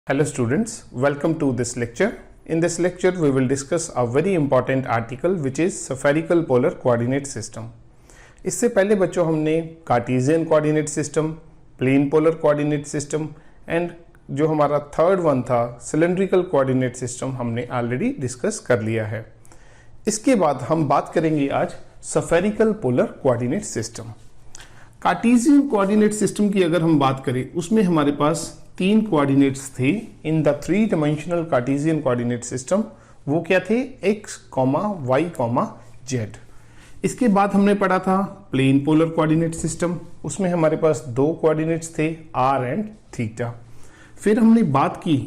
Hello students, welcome to this lecture. In this lecture we will discuss a very important article which is spherical polar coordinate system. इससे पहले बच्चों हमने Cartesian coordinate system, plane polar coordinate system and जो हमारा third one था cylindrical coordinate system हमने already discuss कर लिया है। इसके बाद हम बात करेंगे आज spherical polar coordinate system. Cartesian coordinate system की अगर हम बात करें उसमें हमारे पास तीन कोऑर्डिनेट्स थे in the three dimensional Cartesian coordinate system. वो क्या थे? x, y, z। इसके बाद हमने पढ़ा था प्लेन पोलर कोऑर्डिनेट सिस्टम, उसमें हमारे पास दो कोऑर्डिनेट्स थे r एंड थीटा। फिर हमने बात की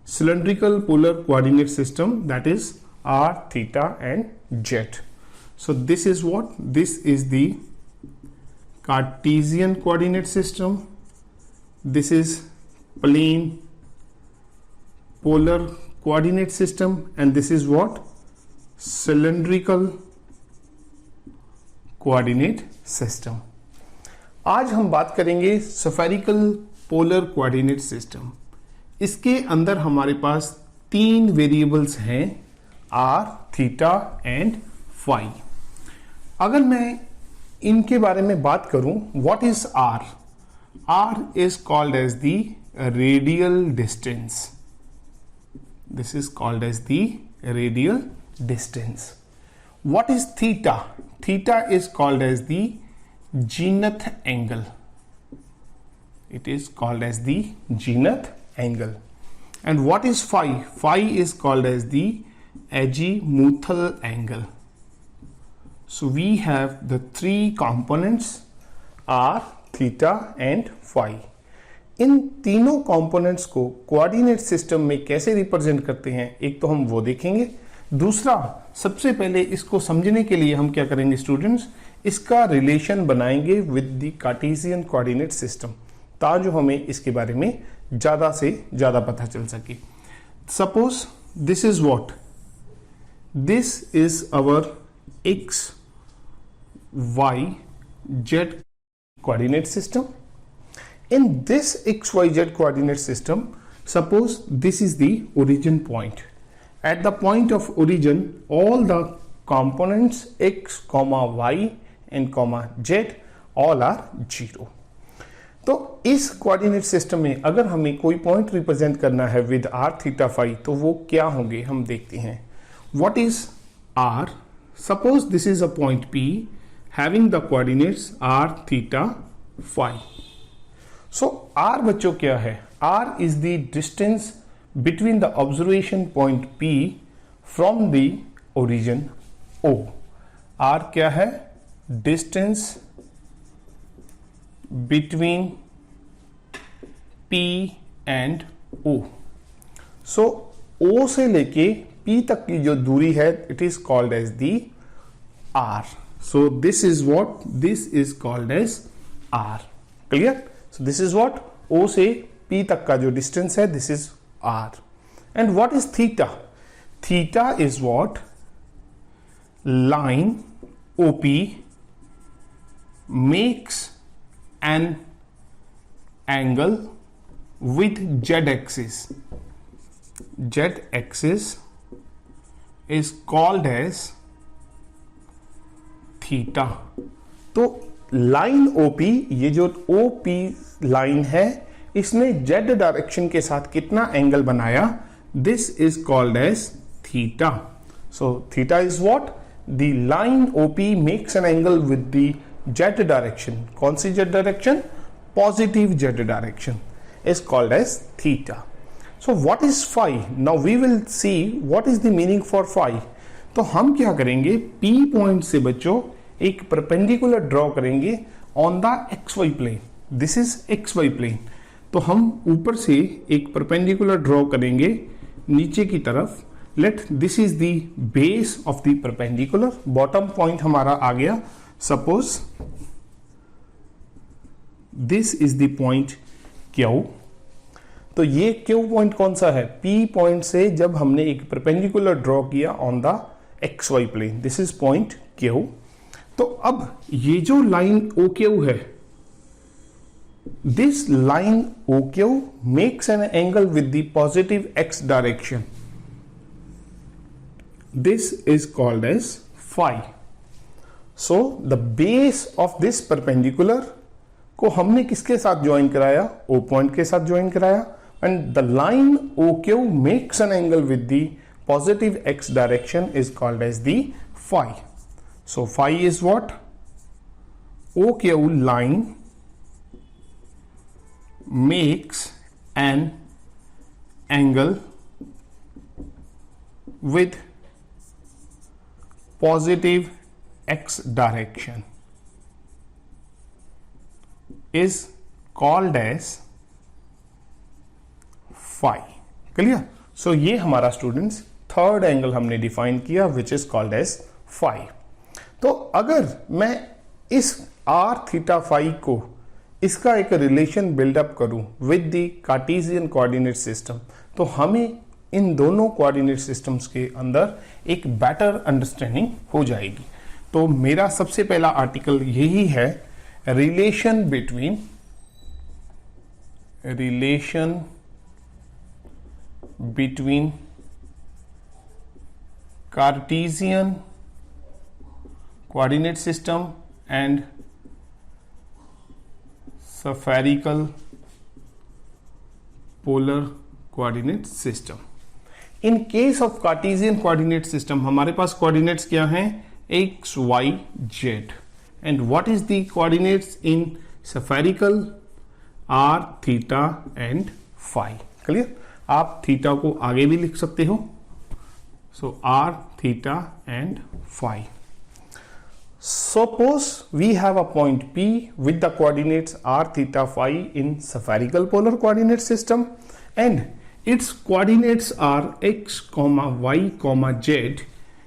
cylindrical polar coordinate system that is r, theta and z। So this is what? This is the Cartesian coordinate system, this is plane polar coordinate system and this is what? Cylindrical coordinate system। आज हम बात करेंगे spherical polar coordinate system। इसके अंदर हमारे पास तीन variables हैं r, theta and phi. अगर मैं इनके बारे में बात करूं, what is r? r is called as the radial distance. This is called as the radial distance. What is theta? Theta is called as the zenith angle. It is called as the zenith angle. And what is phi? Phi is called as the azimuthal angle. So we have the three components r, theta and phi। इन तीनों components को coordinate system में कैसे represent करते हैं एक तो हम वो देखेंगे। दूसरा, सबसे पहले इसको समझने के लिए हम क्या करेंगे स्टूडेंट्स, इसका रिलेशन बनाएंगे with the Cartesian coordinate system ताकि हमें इसके बारे में ज्यादा से ज्यादा पता चल सके। Suppose this is what? This is our X Y Z coordinate system। In this xyz coordinate system, suppose this is the origin point। At the point of origin, all the components x, y and z all are 0। तो इस coordinate system में अगर हमें कोई point represent करना है with r, theta, phi तो वो क्या होंगे हम देखते हैं। What is r? Suppose this is a point P having the coordinates r, theta, phi। So r बच्चों क्या है? r is the distance between the observation point P from the origin O। r क्या है? Distance between P and O। So O से लेके P तक की जो दूरी है it is called as the r। So this is what? This is called as r। Clear? So this is what? O से P तक का जो distance है this is r। And what is theta? Theta is what? Line OP makes an angle with z axis। Z axis is called as theta. तो line OP, ये जो OP line है इसने जेड डायरेक्शन के साथ कितना angle बनाया? This is called as theta. So theta is what? The line OP makes an angle with the Z direction. कौन सी Z direction? Positive Z direction is called as theta. So what is phi? Now we will see what is the meaning for phi. तो हम क्या करेंगे, P point से बच्चों एक perpendicular draw करेंगे on the XY plane. This is XY plane. तो हम ऊपर से एक परपेंडिकुलर ड्रॉ करेंगे नीचे की तरफ। Let this is the base of the perpendicular. Bottom point हमारा आ गया। Suppose this is the point Q। तो ये Q पॉइंट कौन सा है? P पॉइंट से जब हमने एक परपेंडिकुलर ड्रॉ किया on the XY plane, this is point Q। तो अब ये जो लाइन OQ है this line OQ makes an angle with the positive x direction. This is called as phi. So the base of this perpendicular को हमने किसके साथ join कराया? O point के साथ ज्वाइन कराया, and the line OQ makes an angle with the positive x direction is called as the phi. So phi is what? OQ line makes an angle with positive x direction is called as phi. क्लियर? सो ये हमारा students third angle हमने define किया which is called as phi. तो अगर मैं इस r थीटा phi को इसका एक रिलेशन बिल्डअप करूं with the Cartesian coordinate system, तो हमें इन दोनों कोऑर्डिनेट सिस्टम्स के अंदर एक बेटर अंडरस्टैंडिंग हो जाएगी. तो मेरा सबसे पहला आर्टिकल यही है, relation between Cartesian coordinate system and spherical polar coordinate system. In case of Cartesian coordinate system, हमारे पास coordinates क्या हैं? x, y, z. And what is the coordinates in spherical? r, theta and phi. Clear? आप theta को आगे भी लिख सकते हो. So r, theta and phi. Suppose we have a point P with the coordinates r, theta, phi in spherical polar coordinate system, and its coordinates are x, y, z.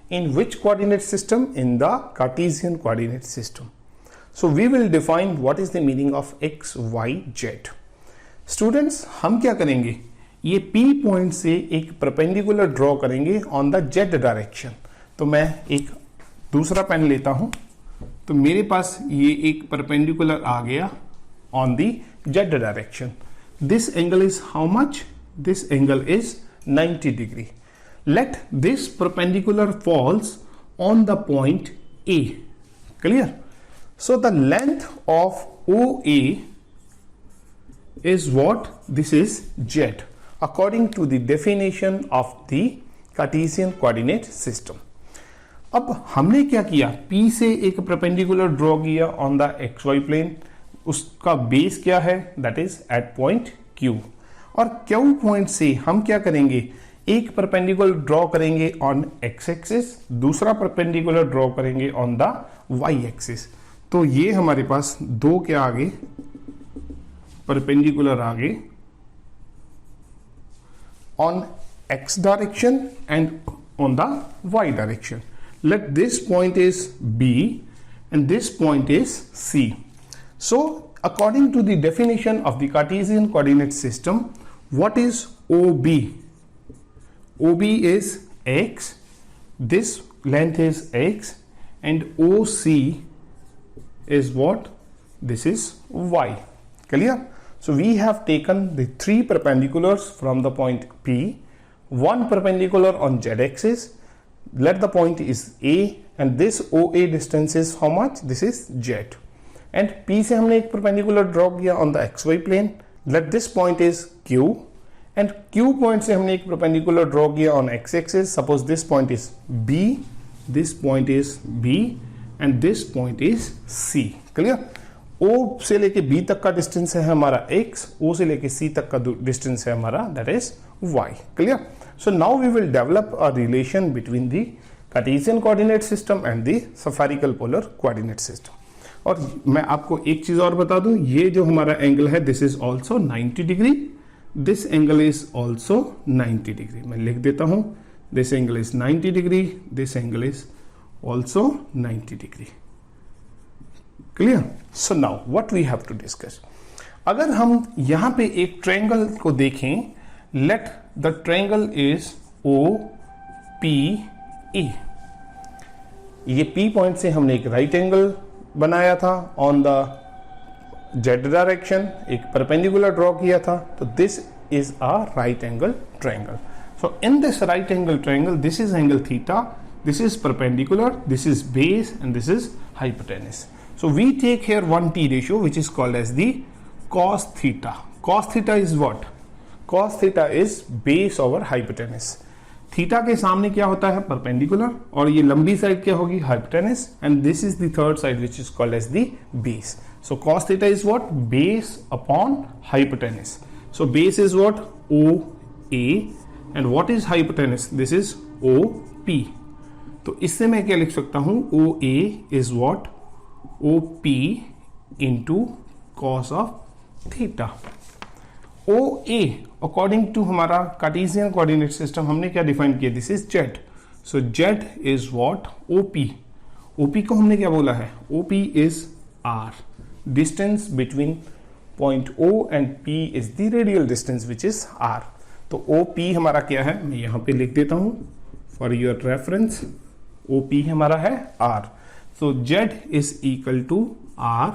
In which coordinate system? In the Cartesian coordinate system. So we will define what is the meaning of x, y, z. Students, हम क्या करेंगे? ये P point से एक perpendicular draw करेंगे on the z direction. तो मैं एक दूसरा पेन लेता हूं, तो मेरे पास ये एक परपेंडिकुलर आ गया on the z direction. This angle is how much? This angle is 90 degree. Let this perpendicular falls on the point A. Clear? So the length of OA is what? This is z according to the definition of the Cartesian coordinate system. अब हमने क्या किया? P से एक perpendicular draw किया on the XY plane. उसका base क्या है? That is at point Q. और Q पॉइंट से हम क्या करेंगे? एक परपेंडिकुलर ड्रॉ करेंगे ऑन x एक्सिस, दूसरा परपेंडिकुलर ड्रॉ करेंगे ऑन द y एक्सिस. तो ये हमारे पास दो क्या आगे? परपेंडिकुलर आगे on x direction and on the y direction. Let this point is B and this point is C. So according to the definition of the Cartesian coordinate system, what is OB? OB is x, this length is x, and OC is what? This is y. Clear? So we have taken the three perpendiculars from the point P, one perpendicular on z axis. Let the point is A and this OA distance is how much? This is z. And P से हमने एक perpendicular draw किया on the XY plane. Let this point is Q and Q point से हमने एक perpendicular draw किया on X axis. Suppose this point is B, this point is B and this point is C. Clear? O से लेके B तक का distance है हमारा X, O से लेके C तक का distance है हमारा that is Y. Clear? So now we will develop a relation between the Cartesian coordinate system and the spherical polar coordinate system. और मैं आपको एक चीज और बता दूं, ये जो हमारा एंगल है this is also 90 degree, this angle is also 90 degree. मैं लिख देता हूं, this angle is 90 degree, this angle is also 90 degree. Clear? So now what we have to discuss. अगर हम यहां पे एक ट्रायंगल को देखें, let the triangle is OPE. ये P पॉइंट से हमने एक राइट एंगल बनाया था ऑन द जेड डायरेक्शन, एक परपेंडिकुलर ड्रॉ किया था, तो this is a right angle triangle. So in this right angle triangle, this is angle theta, this is perpendicular, this is base, and this is hypotenuse. So we take here one T ratio which is called as the cos theta. Cos theta is what? Cos theta is base over hypotenuse. Theta के सामने क्या होता है? Perpendicular, और ये लंबी side क्या होगी? Hypotenuse, and this is the third side which is called as the base. So cos theta is what? Base upon hypotenuse. So base is what? OA, and what is hypotenuse? This is OP. तो इससे मैं क्या लिख सकता हूं? OA is what? OP into cos of theta. OA according to हमारा Cartesian coordinate system हमने क्या डिफाइन किया? This is Z. So Z is what? OP. OP को हमने क्या बोला है? OP is R. Distance between point O and P is the radial distance which is R. तो OP हमारा क्या है? मैं यहां पे लिख देता हूं फॉर योर रेफरेंस. OP हमारा है R. So Z is equal to R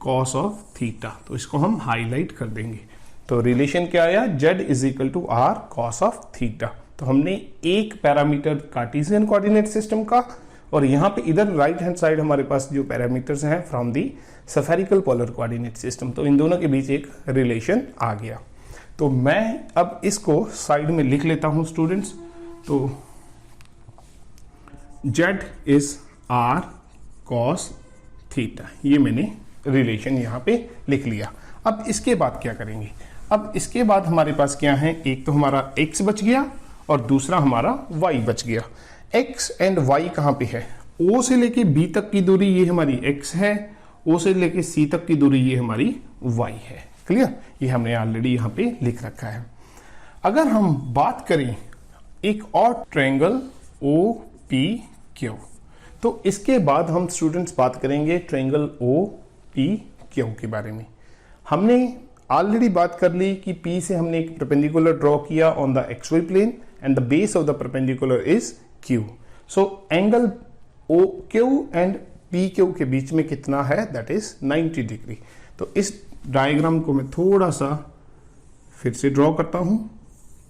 cos of theta. तो इसको हम हाईलाइट कर देंगे. तो रिलेशन क्या आया? Z is equal to R cos of theta. तो हमने एक पैरामीटर कार्टेशियन कोऑर्डिनेट सिस्टम का, और यहां पे इधर राइट हैंड साइड हमारे पास जो पैरामीटर्स हैं from the spherical polar coordinate system, तो इन दोनों के बीच एक रिलेशन आ गया. तो मैं अब इसको साइड में लिख लेता हूं स्टूडेंट्स. तो Z is R cos theta, ये मैंने रिलेशन यहां पे लिख लिया. अब इसके बाद क्या करेंगे? अब इसके बाद हमारे पास क्या है? एक तो हमारा x बच गया और दूसरा हमारा y बच गया. x एंड y कहां पे है? O से लेके B तक की दूरी ये हमारी x है, O से लेके C तक की दूरी ये हमारी y है. क्लियर? ये हमने ऑलरेडी यहां पे लिख रखा है. अगर हम बात करें एक और ट्रायंगल OPQ, तो इसके बाद हम स्टूडेंट्स बात करेंगे ट्रायंगल OPQ के बारे में. हमने ऑलरेडी बात कर ली कि P से हमने एक परपेंडिकुलर ड्रॉ किया on the XY plane and the base of the perpendicular is Q. So angle OQ and PQ के बीच में कितना है? That is 90 degree. तो इस डायग्राम को मैं थोड़ा सा फिर से ड्रॉ करता हूं.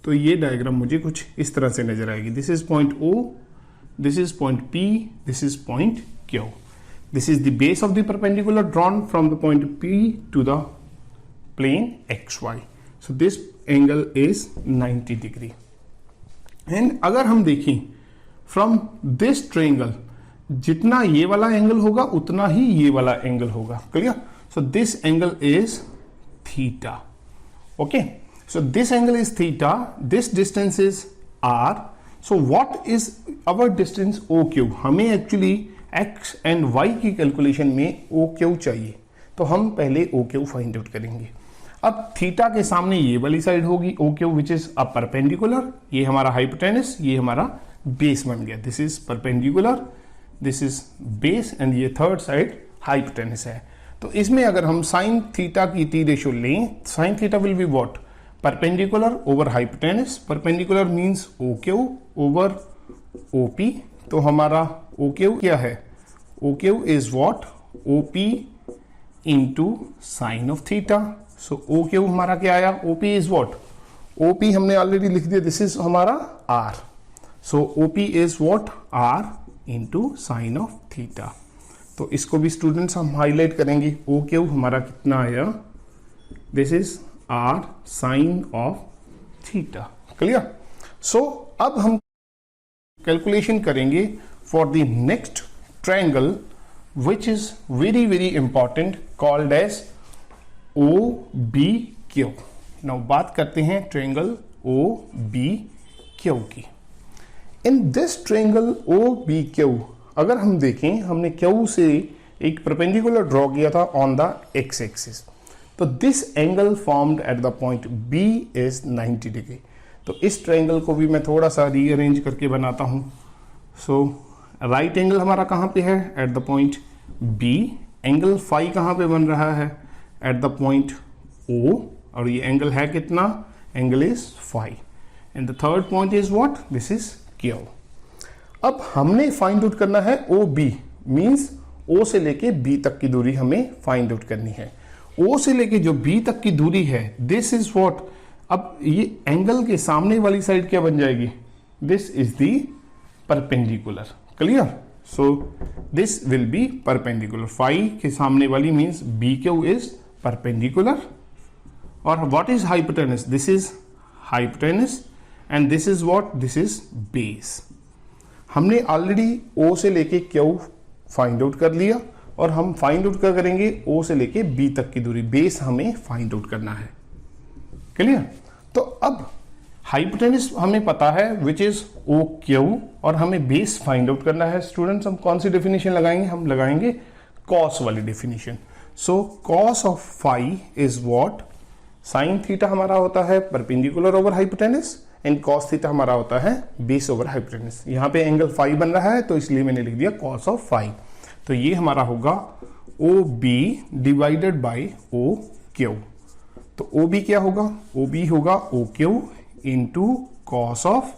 तो ये डायग्राम मुझे कुछ इस तरह से नजर आएगी. This is point O, this is point P, this is point Q. This is the base of the perpendicular drawn from the point P to the plane XY. So this angle is 90 degree. And अगर हम देखें from this triangle, जितना ये वाला angle होगा उतना ही ये वाला एंगल होगा. Clear? So this angle is theta. Okay? So this angle is theta. This distance is R. So what is our distance OQ? हमें एक्चुअली x एंड y की कैलकुलेशन में OQ चाहिए, तो हम पहले OQ फाइंड आउट करेंगे. अब theta के सामने ये वाली साइड होगी OQ which is a perpendicular. ये हमारा हाइपोटेनस, ये हमारा बेस बन गया. This is perpendicular, this is base, and ये थर्ड साइड हाइपोटेनस है. तो इसमें अगर हम साइन थीटा की T रेशियो लें, sine theta will be what? Perpendicular over hypotenuse. Perpendicular means OQ over OP. तो हमारा OQ क्या है? OQ is what? OP into sine of theta. So OQ हमारा क्या आया? OP is what? OP हमने ऑलरेडी लिख दिया. दिस इज हमारा R. So OP is what? R into sine of theta. तो इसको भी स्टूडेंट्स हम हाईलाइट करेंगे. OQ हमारा कितना आया? This is R sine of theta. Clear? So अब हम कैलकुलेशन करेंगे for the next triangle which is very very important called as OBQ. Now बात करते हैं ट्रायंगल OBQ की. इन दिस ट्रायंगल OBQ अगर हम देखें, हमने Q से एक परपेंडिकुलर ड्रॉ किया था ऑन द x एक्सिस. तो this angle formed at the point B is 90 degree. तो इस ट्रायंगल को भी मैं थोड़ा सा रीअरेंज करके बनाता हूं. सो राइट एंगल हमारा कहां पे है? At the point B. Angle phi कहां पे बन रहा है? At the point O. और ये एंगल है कितना? Angle is phi. And the third point is what? This is Q. अब हमने फाइंड आउट करना है OB, मींस O से लेके B तक की दूरी हमें फाइंड आउट करनी है. O से लेके जो B तक की दूरी है, दिस इज व्हाट, अब ये एंगल के सामने वाली साइड क्या बन जाएगी, this is the perpendicular, clear. So this will be perpendicular, phi के सामने वाली मीन्स BQ इज परपेंडिकुलर। और what is hypotenuse, this is hypotenuse and this is what, this is base. हमने ऑलरेडी O से लेके Q फाइंड आउट कर लिया और हम फाइंड आउट क्या करेंगे, O से लेके B तक की दूरी, बेस हमें फाइंड आउट करना है, क्लियर। तो अब हाइपोटेनस हमें पता है विच इज OQ और हमें बेस फाइंड आउट करना है। स्टूडेंट्स हम कौन सी डेफिनेशन लगाएंगे, हम लगाएंगे कॉस वाली definition. So cos of phi is what, sine theta हमारा होता है perpendicular over hypotenuse and cos theta हमारा होता है बेस ओवर हाइपोटेनस। यहाँ पे एंगल फाई बन रहा है तो इसलिए मैंने लिख दिया कॉस ऑफ फाई। तो ये हमारा होगा OB डिवाइडेड बाई OQ। तो OB क्या होगा, OB होगा OQ into cos of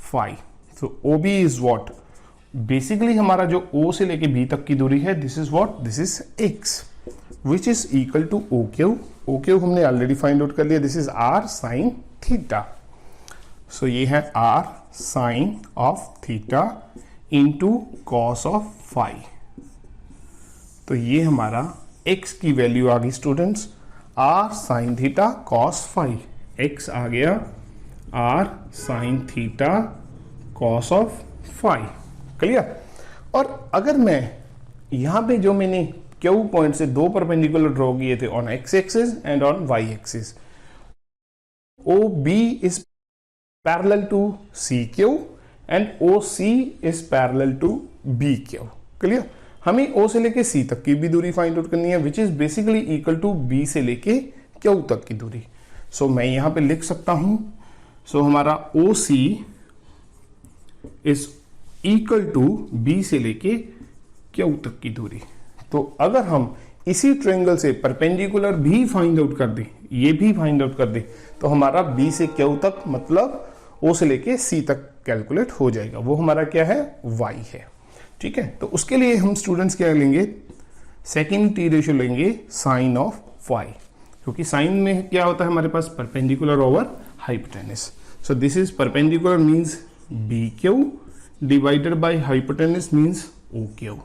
phi. तो OB इज व्हाट, बेसिकली हमारा जो O से लेके B तक की दूरी है, this is what, this is X which is equal to OQ। OQ हमने ऑलरेडी फाइंड आउट कर लिया, this is R sine theta. So ये है R sine of theta into cos of phi. तो ये हमारा x की वैल्यू आ गई students, r sine theta cos phi, x आ गया r sine theta cos of phi, clear. और अगर मैं यहां पे जो मैंने Q पॉइंट से दो परपेंडिकुलर ड्रॉ किए थे on x axis and on y axis, OB is parallel to CQ and OC is parallel to BQ, clear. हमें O से लेके C तक की भी दूरी फाइंड आउट करनी है which is basically equal to B से लेके Q तक की दूरी। सो मैं यहां पे लिख सकता हूं, सो हमारा OC is equal to B से लेके Q तक की दूरी। तो अगर हम इसी ट्रायंगल से परपेंडिकुलर भी फाइंड आउट कर दें, ये भी फाइंड आउट कर दें, तो हमारा B से Q तक मतलब O से लेके C तक कैलकुलेट हो जाएगा। वो हमारा क्या है, Y है, ठीक है। तो उसके लिए हम स्टूडेंट्स क्या लेंगे, सेकेंड टी रेशियो लेंगे साइन ऑफ फाई, क्योंकि साइन में क्या होता है हमारे पास, perpendicular over hypotenuse. So this is perpendicular means BQ divided by hypotenuse means OQ।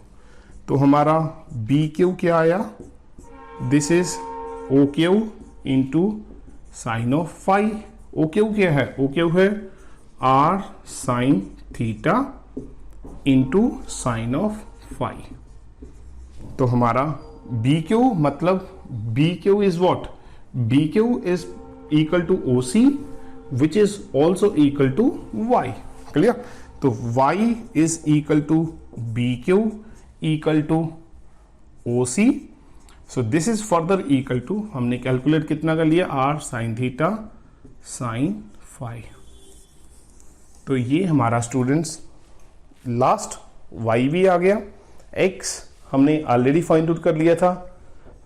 तो हमारा BQ क्या आया, this is OQ into sine of phi. OQ क्या है, OQ है R sine theta into sine of phi. तो हमारा BQ मतलब BQ is what, BQ is equal to OC which is also equal to Y, clear. तो Y is equal to BQ equal to OC। So this is further equal to, हमने calculate कितना कर लिया, R sine theta sine phi. तो ये हमारा students last Y भी आ गया, X हमने ऑलरेडी फाइंड आउट कर लिया था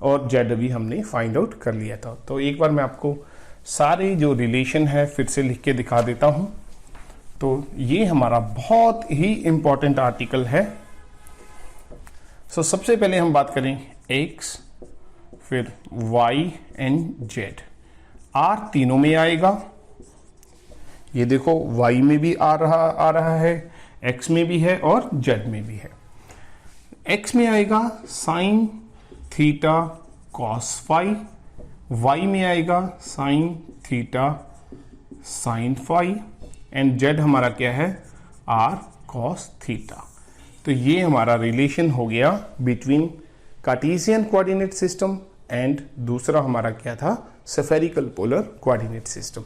और Z भी हमने फाइंड आउट कर लिया था। तो एक बार मैं आपको सारे जो रिलेशन है फिर से लिख के दिखा देता हूं। तो ये हमारा बहुत ही इंपॉर्टेंट आर्टिकल है। सो सबसे पहले हम बात करें X, फिर Y एंड Z, R तीनों में आएगा। ये देखो Y में भी आ रहा है, X में भी है और Z में भी है। X में आएगा sine theta cos phi, Y में आएगा sine theta sine phi and Z हमारा क्या है, R कॉस थीटा। तो ये हमारा रिलेशन हो गया between Cartesian coordinate system and दूसरा हमारा क्या था, स्फेरिकल पोलर कोऑर्डिनेट सिस्टम।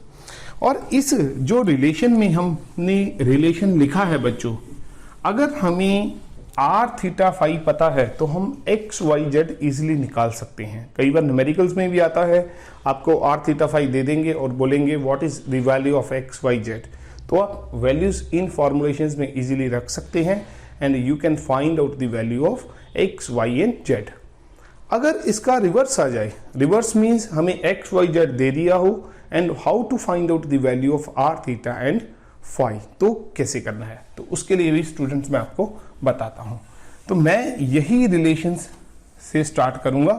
और इस जो रिलेशन में हमने रिलेशन लिखा है बच्चों, अगर हमें R थीटा फाई पता है तो हम X Y Z इजिली निकाल सकते हैं। कई बार न्यूमेरिकल्स में भी आता है, आपको R थीटा फाई दे देंगे और बोलेंगे what is the value of X Y Z, तो आप वैल्यूज इन फॉर्मुलेशंस में इजीली रख सकते हैं and you can find out the value of X Y and Z। अगर इसका रिवर्स आ जाए, रिवर्स मीन्स हमें X Y Z दे दिया हो and how to find out the value of R theta and phi, तो कैसे करना है, तो उसके लिए भी स्टूडेंट्स मैं आपको बताता हूं। तो मैं यही रिलेशंस से स्टार्ट करूंगा।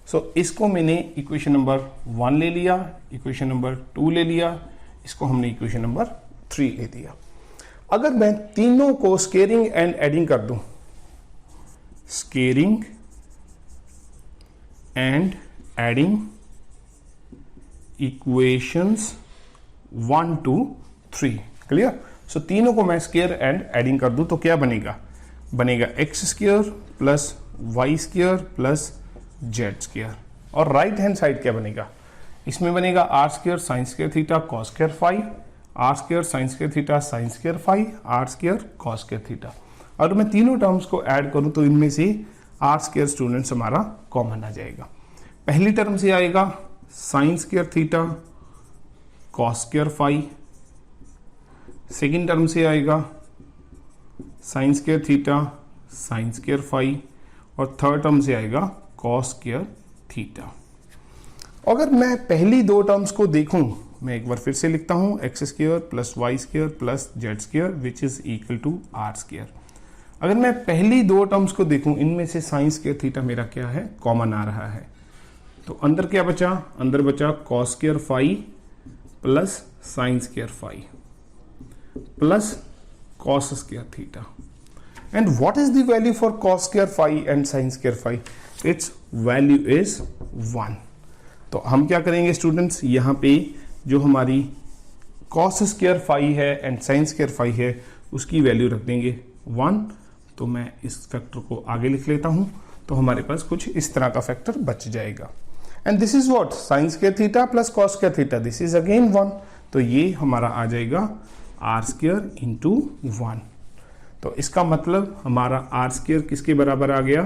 सो इसको मैंने इक्वेशन नंबर 1 ले लिया, इक्वेशन नंबर 2 ले लिया, इसको हमने इक्वेशन नंबर 3 ले दिया। अगर मैं तीनों को स्केयरिंग एंड एडिंग कर दूं, squaring and adding equations 1 2 3, clear. So तीनों को मैं स्केयर एंड एडिंग कर दूं तो क्या बनेगा, बनेगा X square plus Y square plus Z square. और राइट हैंड साइड क्या बनेगा, इसमें बनेगा R square sine square theta cos square phi, R square sine square theta sine square phi, R square cos square theta. और मैं तीनों terms को add करूं तो इनमें से आर स्क्वायर स्टूडेंट्स हमारा कॉमन आ जाएगा। पहली टर्म से आएगा sine square theta cos square phi, second term से आएगा sine square theta sine square phi, और थर्ड टर्म से आएगा कॉस स्क्वायर थीटा। अगर मैं पहली दो टर्म्स को देखूं, मैं एक बार फिर से लिखता हूं, X square plus Y square plus Z square which is equal to R square. अगर मैं पहली दो टर्म्स को देखूं, इनमें से साइन स्क्वायर थीटा मेरा क्या है, कॉमन आ रहा है। तो अंदर क्या बचा, अंदर बचा cos square phi plus sine square phi plus cos square theta. And what is the value for cos square phi and sine square phi, its value is 1। तो हम क्या करेंगे स्टूडेंट्स, यहां पे जो हमारी कॉस स्क्वायर फाई है and sine square phi है उसकी वैल्यू रख देंगे 1। तो मैं इस फैक्टर को आगे लिख लेता हूं, तो हमारे पास कुछ इस तरह का फैक्टर बच जाएगा। And this is what, sign square theta plus cos square theta, this is again 1। तो ये हमारा आ जाएगा आर स्क्वायर इंटू 1। तो इसका मतलब हमारा आर स्क्वायर किसके बराबर आ गया,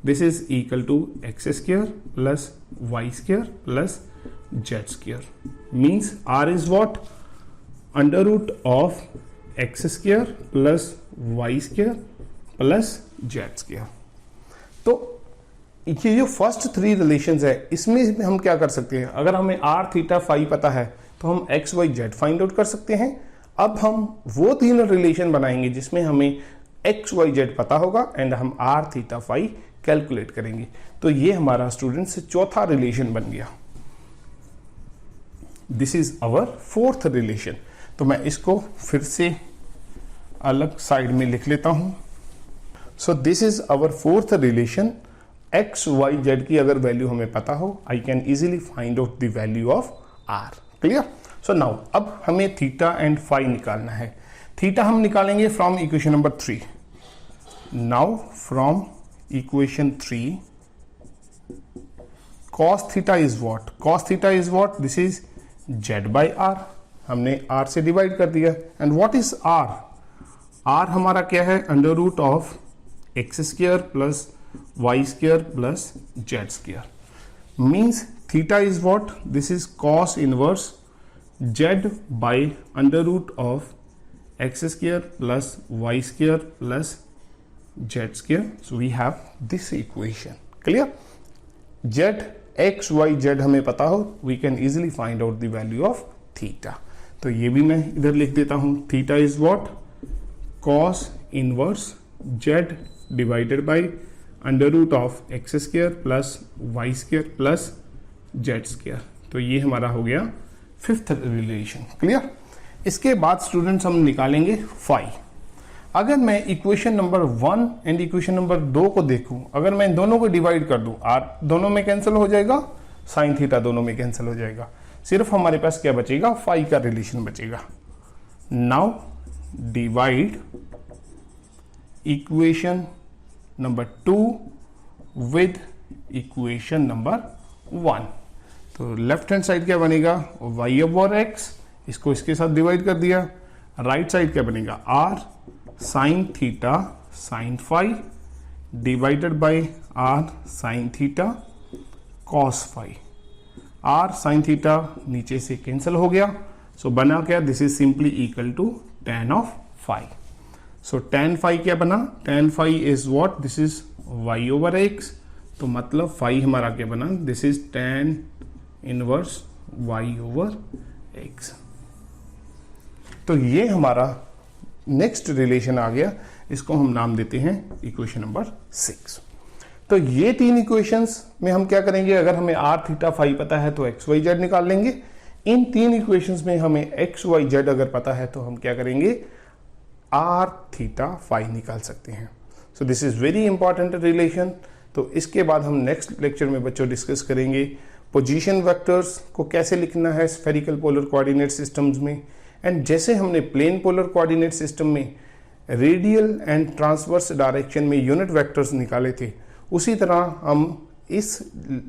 this is equal to x square plus Y square plus Z square. Means r is what, under root of x square plus Y square plus Z square. तो ये जो फर्स्ट 3 रिलेशंस है, इसमें हम क्या कर सकते हैं, अगर हमें आर थीटा फाई पता है तो हम x Y z find out कर सकते हैं। अब हम वो 3 रिलेशन बनाएंगे जिसमें हमें एक्स वाई जेड पता होगा एंड हम आर थीटा फाई कैलकुलेट करेंगे। तो ये हमारा स्टूडेंट्स चौथा रिलेशन बन गया। This is our fourth relation. तो मैं इसको फिर से अलग साइड में लिख लेता हूं। So this is our fourth relation. X Y z की अगर वैल्यू हमें पता हो, I can easily find out the value of r. Clear. So now अब हमें थीटा एंड फाई निकालना है। थीटा हम निकालेंगे from equation number 3। Now from equation 3 cos theta is what, cos theta is what, this is z by r, हमने r से divide कर दिया। And what is r, r हमारा क्या है, under root of x square plus Y square plus Z square. Means theta is what, this is cos inverse z by under root of x square plus Y square plus Z square. So we have this equation. Clear. Z x Y z हमें पता हो, we can easily find out the value of theta. तो ये भी मैं इधर लिख देता हूं, theta is what, cos inverse z divided by under root of x square plus Y square plus Z square. तो ये हमारा हो गया फिफ्थ रिलेशन। क्लियर। इसके बाद स्टूडेंट्स हम निकालेंगे फाई। अगर मैं equation number 1 and equation number 2 को देखूं, अगर मैं इन दोनों को डिवाइड कर दूं, आर दोनों में कैंसिल हो जाएगा, साइन थीटा दोनों में कैंसिल हो जाएगा, सिर्फ हमारे पास क्या बचेगा, फाई का रिलेशन बचेगा। Now divide equation number 2 with equation number 1। तो लेफ्ट हैंड साइड क्या बनेगा, वाई ओवर एक्स, इसको इसके साथ डिवाइड कर दिया। राइट साइड क्या बनेगा, r sine theta sine phi divided by r sine theta cos phi. R sine theta नीचे से कैंसिल हो गया, सो बना क्या, this is simply equal to tan of phi. So tan phi क्या बना, tan phi is what, this is y over x। तो मतलब फाई हमारा क्या बना, this is tan inverse y over x। तो ये हमारा नेक्स्ट रिलेशन आ गया, इसको हम नाम देते हैं इक्वेशन नंबर 6। तो ये तीन इक्वेशंस में हम क्या करेंगे, अगर हमें आर थीटा फाई पता है तो एक्स वाई जेड निकाल लेंगे। इन तीन इक्वेशंस में हमें एक्स वाई जेड अगर पता है तो हम क्या करेंगे, आर थीटा फाई निकाल सकते हैं। सो this is very important relation. तो इसके बाद हम नेक्स्ट लेक्चर में बच्चों डिस्कस करेंगे पोजीशन वेक्टर्स को कैसे लिखना है स्फेरिकल पोलर कोऑर्डिनेट सिस्टम्स में। एंड जैसे हमने प्लेन पोलर कोऑर्डिनेट सिस्टम में रेडियल एंड ट्रांसवर्स डायरेक्शन में यूनिट वेक्टर्स निकाले थे, उसी तरह हम इस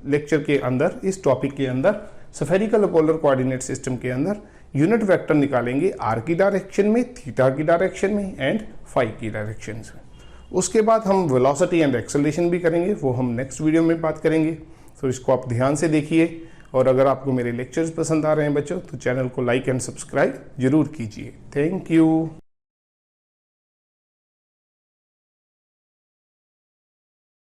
लेक्चर के अंदर, इस टॉपिक के अंदर स्फेरिकल पोलर कोऑर्डिनेट सिस्टम के अंदर यूनिट वेक्टर निकालेंगे आर की डायरेक्शन में, थीटा की डायरेक्शन में एंड फाई की डायरेक्शन में। उसके बाद हम वेलोसिटी एंड एक्सेलरेशन भी करेंगे, वो हम नेक्स्ट वीडियो में बात करेंगे। तो इसको आप ध्यान से देखिए, और अगर आपको मेरे लेक्चर्स पसंद आ रहे हैं बच्चों तो चैनल को लाइक एंड सब्सक्राइब जरूर कीजिए। Thank you.